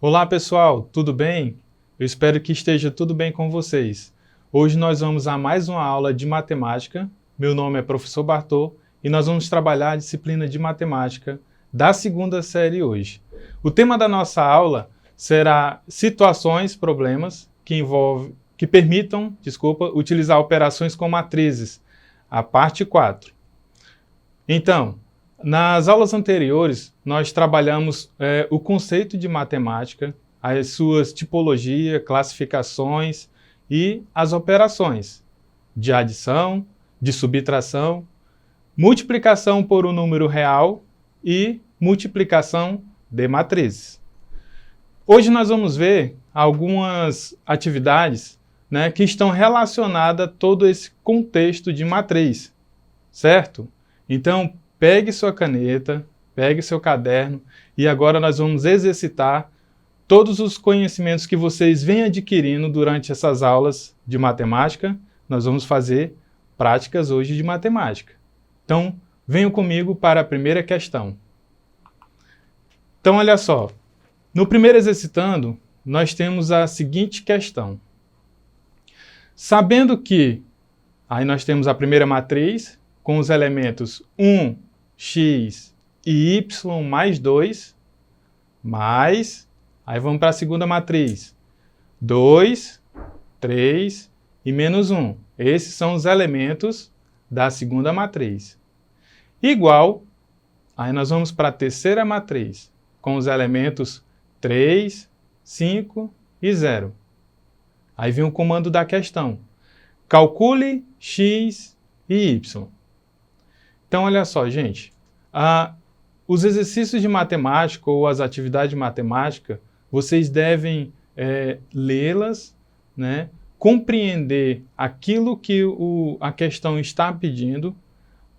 Olá pessoal, tudo bem? Eu espero que esteja tudo bem com vocês. Hoje nós vamos a mais uma aula de matemática. Meu nome é professor Bartô e nós vamos trabalhar a disciplina de matemática da segunda série hoje. O tema da nossa aula será situações, problemas que permitam, utilizar operações com matrizes, a parte 4. Então, nas aulas anteriores, nós trabalhamos o conceito de matemática, as suas tipologias, classificações e as operações de adição, de subtração, multiplicação por um número real e multiplicação de matrizes. Hoje nós vamos ver algumas atividades, né, que estão relacionadas a todo esse contexto de matriz, certo? Então, pegue sua caneta, pegue seu caderno e agora nós vamos exercitar todos os conhecimentos que vocês vêm adquirindo durante essas aulas de matemática. Nós vamos fazer práticas hoje de matemática. Então, venham comigo para a primeira questão. Então, olha só. No primeiro exercitando, nós temos a seguinte questão. Sabendo que, aí nós temos a primeira matriz, com os elementos 1, x e y mais 2, mais, aí vamos para a segunda matriz, 2, 3 e menos 1. Esses são os elementos da segunda matriz. Igual, aí nós vamos para a terceira matriz, com os elementos 3, 5 e 0. Aí vem o comando da questão. Calcule x e y. Então, olha só, gente. Os exercícios de matemática ou as atividades de matemática, vocês devem lê-las, né, compreender aquilo que a questão está pedindo,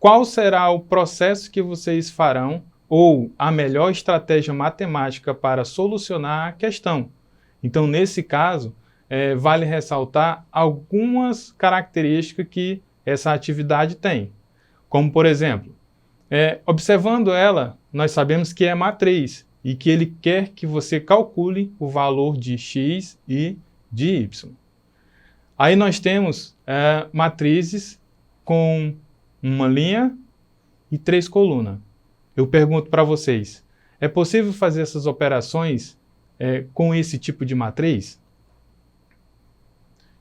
qual será o processo que vocês farão ou a melhor estratégia matemática para solucionar a questão. Então, nesse caso, vale ressaltar algumas características que essa atividade tem. Como, por exemplo, observando ela, nós sabemos que é matriz e que ele quer que você calcule o valor de x e de y. Aí nós temos matrizes com uma linha e 3 colunas. Eu pergunto para vocês, é possível fazer essas operações com esse tipo de matriz?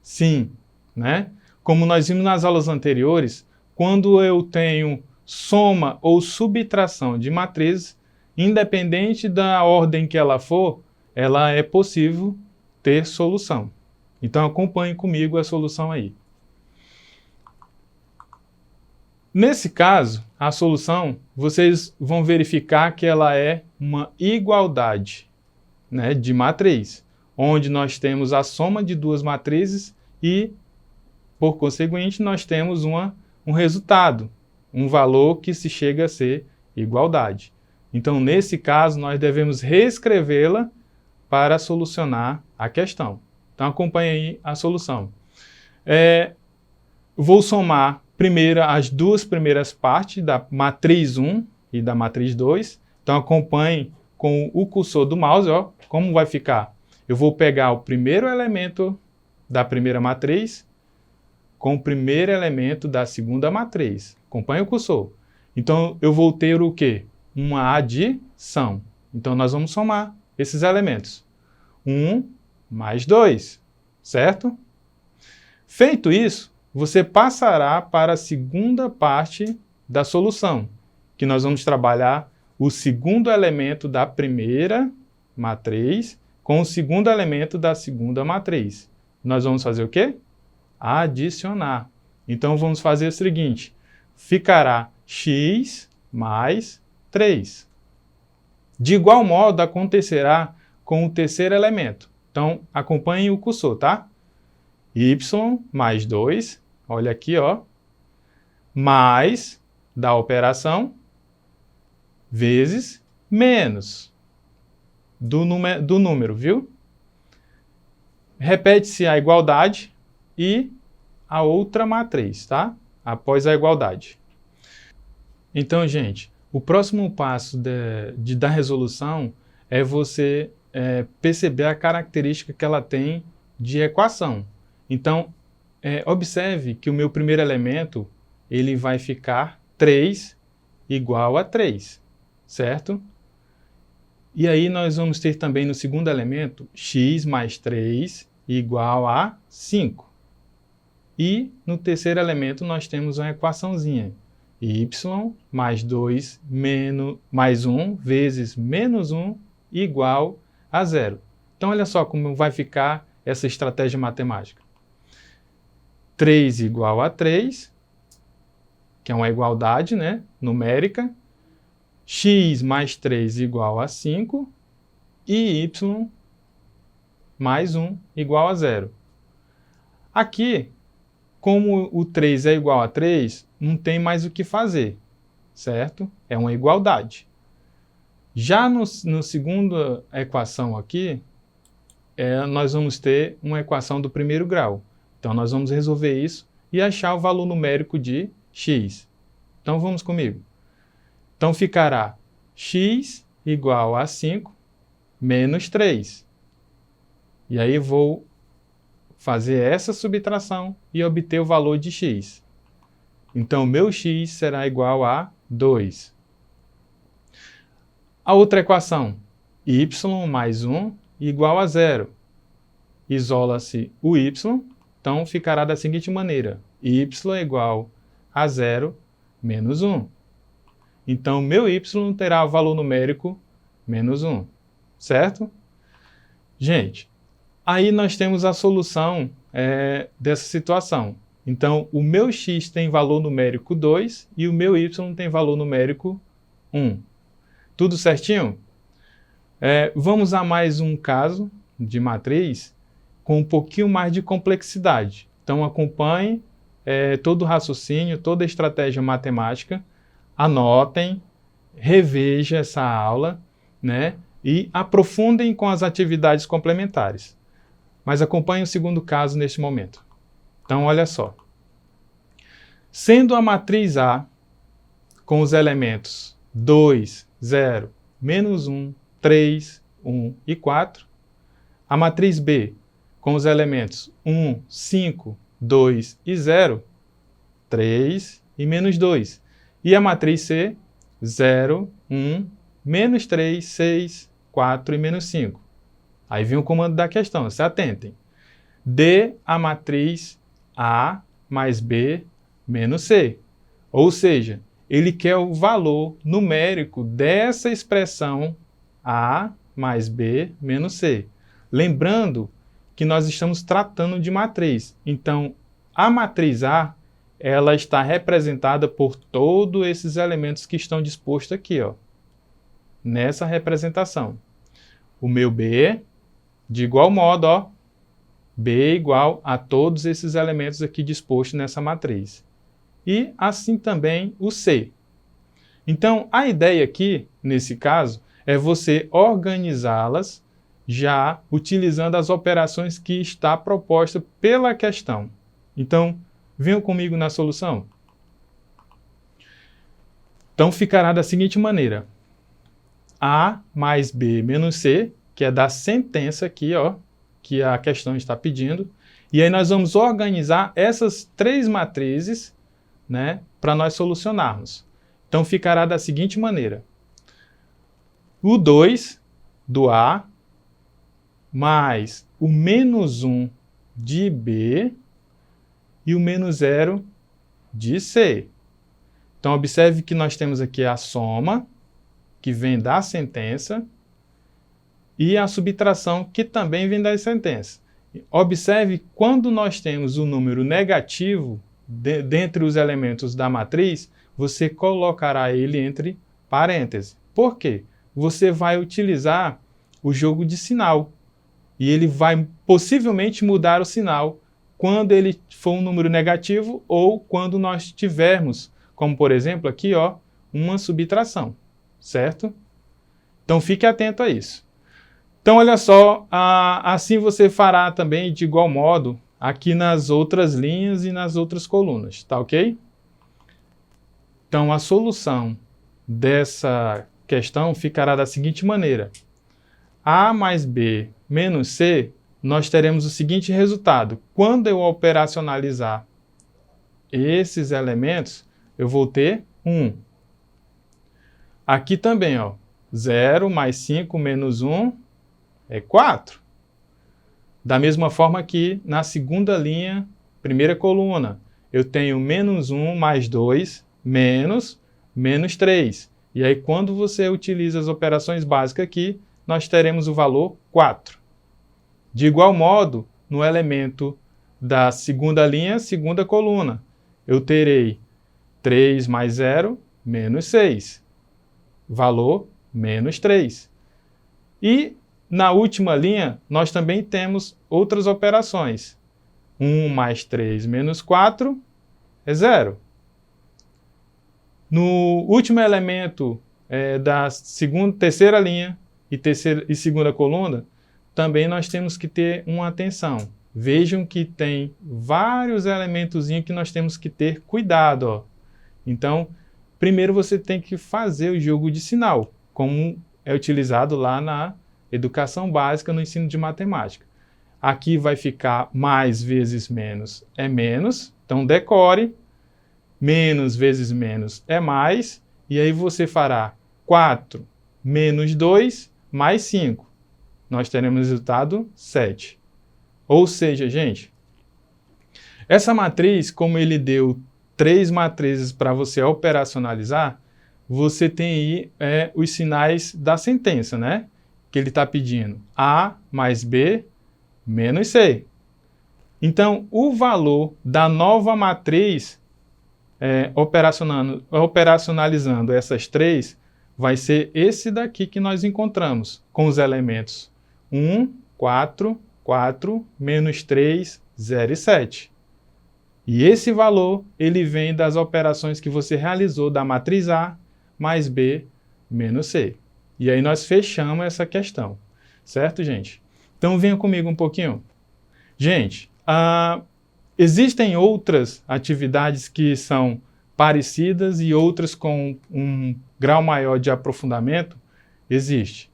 Sim, né? Como nós vimos nas aulas anteriores, quando eu tenho soma ou subtração de matrizes, independente da ordem que ela for, ela é possível ter solução. Então acompanhe comigo a solução aí. Nesse caso, a solução, vocês vão verificar que ela é uma igualdade, né, de matriz, onde nós temos a soma de duas matrizes e, por conseguinte, nós temos um resultado, um valor que se chega a ser igualdade. Então, nesse caso, nós devemos reescrevê-la para solucionar a questão. Então, acompanhe aí a solução. Vou somar primeiro as duas primeiras partes da matriz 1 e da matriz 2. Então, acompanhe com o cursor do mouse, ó, como vai ficar. Eu vou pegar o primeiro elemento da primeira matriz com o primeiro elemento da segunda matriz. Acompanhe o cursor. Então, eu vou ter o quê? Uma adição. Então, nós vamos somar esses elementos. 1 mais 2, certo? Feito isso, você passará para a segunda parte da solução, que nós vamos trabalhar o segundo elemento da primeira matriz com o segundo elemento da segunda matriz. Nós vamos fazer o quê? Adicionar. Então, vamos fazer o seguinte, ficará x mais 3. De igual modo, acontecerá com o terceiro elemento. Então, acompanhe o cursor, tá? Y mais 2, olha aqui, ó, mais da operação, vezes menos do número, viu? Repete-se a igualdade e a outra matriz, tá? Após a igualdade. Então, gente, o próximo passo da resolução é você perceber a característica que ela tem de equação. Então, observe que o meu primeiro elemento ele vai ficar 3 igual a 3, certo? E aí nós vamos ter também no segundo elemento x mais 3 igual a 5. E no terceiro elemento nós temos uma equaçãozinha, y mais 2 mais 1 vezes menos 1 igual a 0. Então olha só como vai ficar essa estratégia matemática. 3 igual a 3, que é uma igualdade, né, numérica, x mais 3 igual a 5 e y mais 1 igual a 0. Aqui, como o 3 é igual a 3, não tem mais o que fazer, certo? É uma igualdade. Já no segunda equação aqui, nós vamos ter uma equação do primeiro grau. Então, nós vamos resolver isso e achar o valor numérico de x. Então, vamos comigo. Então, ficará x igual a 5 menos 3. E aí, vou fazer essa subtração e obter o valor de x. Então, meu x será igual a 2. A outra equação, y mais 1 igual a 0. Isola-se o y, então ficará da seguinte maneira, y igual a 0 menos 1. Então, meu y terá o valor numérico menos 1, certo? Gente, aí nós temos a solução dessa situação. Então, o meu x tem valor numérico 2 e o meu y tem valor numérico 1. Tudo certinho? Vamos a mais um caso de matriz com um pouquinho mais de complexidade. Então, acompanhe todo o raciocínio, toda a estratégia matemática, anotem, revejam essa aula, né, e aprofundem com as atividades complementares. Mas acompanhe o segundo caso neste momento. Então, olha só. Sendo a matriz A com os elementos 2, 0, menos 1, 3, 1 e 4, a matriz B com os elementos 1, 5, 2 e 0, 3 e menos 2. E a matriz C, 0, 1, menos 3, 6, 4 e menos 5. Aí vem o comando da questão, se atentem. Dê a matriz A mais B menos C. Ou seja, ele quer o valor numérico dessa expressão A mais B menos C. Lembrando que nós estamos tratando de matriz. Então, a matriz A, ela está representada por todos esses elementos que estão dispostos aqui, ó, nessa representação. O meu B, de igual modo, ó, B igual a todos esses elementos aqui dispostos nessa matriz. E assim também o C. Então, a ideia aqui, nesse caso, é você organizá-las já utilizando as operações que está proposta pela questão. Então, venham comigo na solução. Então, ficará da seguinte maneira. A mais B menos C, que é da sentença aqui, ó, que a questão está pedindo. E aí nós vamos organizar essas três matrizes, né, para nós solucionarmos. Então, ficará da seguinte maneira. O 2 do A mais o menos 1 de B e o menos 0 de C. Então, observe que nós temos aqui a soma, que vem da sentença, e a subtração, que também vem da sentença. Observe, quando nós temos o número negativo dentre os elementos da matriz, você colocará ele entre parênteses. Por quê? Você vai utilizar o jogo de sinal, e ele vai possivelmente mudar o sinal quando ele for um número negativo ou quando nós tivermos, como por exemplo aqui, ó, uma subtração, certo? Então fique atento a isso. Então olha só, assim você fará também de igual modo aqui nas outras linhas e nas outras colunas, tá ok? Então a solução dessa questão ficará da seguinte maneira. A mais B menos C, nós teremos o seguinte resultado. Quando eu operacionalizar esses elementos, eu vou ter 1. Aqui também, ó, 0 mais 5 menos 1 é 4. Da mesma forma que na segunda linha, primeira coluna, eu tenho menos 1 mais 2 menos 3. E aí, quando você utiliza as operações básicas aqui, nós teremos o valor 4. De igual modo, no elemento da segunda linha, segunda coluna, eu terei 3 mais 0, menos 6. Valor, menos 3. E na última linha, nós também temos outras operações. 1 mais 3 menos 4 é 0. No último elemento da terceira linha e segunda coluna, também nós temos que ter uma atenção. Vejam que tem vários elementos que nós temos que ter cuidado. Ó. Então, primeiro você tem que fazer o jogo de sinal, como é utilizado lá na educação básica no ensino de matemática. Aqui vai ficar mais vezes menos é menos, então decore. Menos vezes menos é mais, e aí você fará 4 menos 2 mais 5. Nós teremos o resultado 7. Ou seja, gente, essa matriz, como ele deu 3 matrizes para você operacionalizar, você tem aí os sinais da sentença, né? Que ele está pedindo A mais B menos C. Então, o valor da nova matriz operacionalizando essas três, vai ser esse daqui que nós encontramos, com os elementos 1, 4, 4, menos 3, 0 e 7. E esse valor, ele vem das operações que você realizou da matriz A mais B menos C. E aí nós fechamos essa questão, certo, gente? Então venha comigo um pouquinho. Gente, existem outras atividades que são parecidas e outras com um grau maior de aprofundamento? Existe.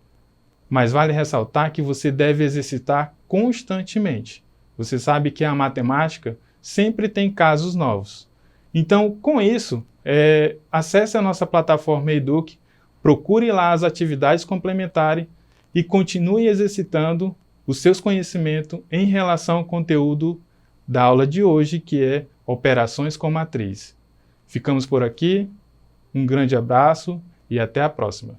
Mas vale ressaltar que você deve exercitar constantemente. Você sabe que a matemática sempre tem casos novos. Então, com isso, acesse a nossa plataforma Eduque, procure lá as atividades complementares e continue exercitando os seus conhecimentos em relação ao conteúdo da aula de hoje, que é operações com matriz. Ficamos por aqui, um grande abraço e até a próxima.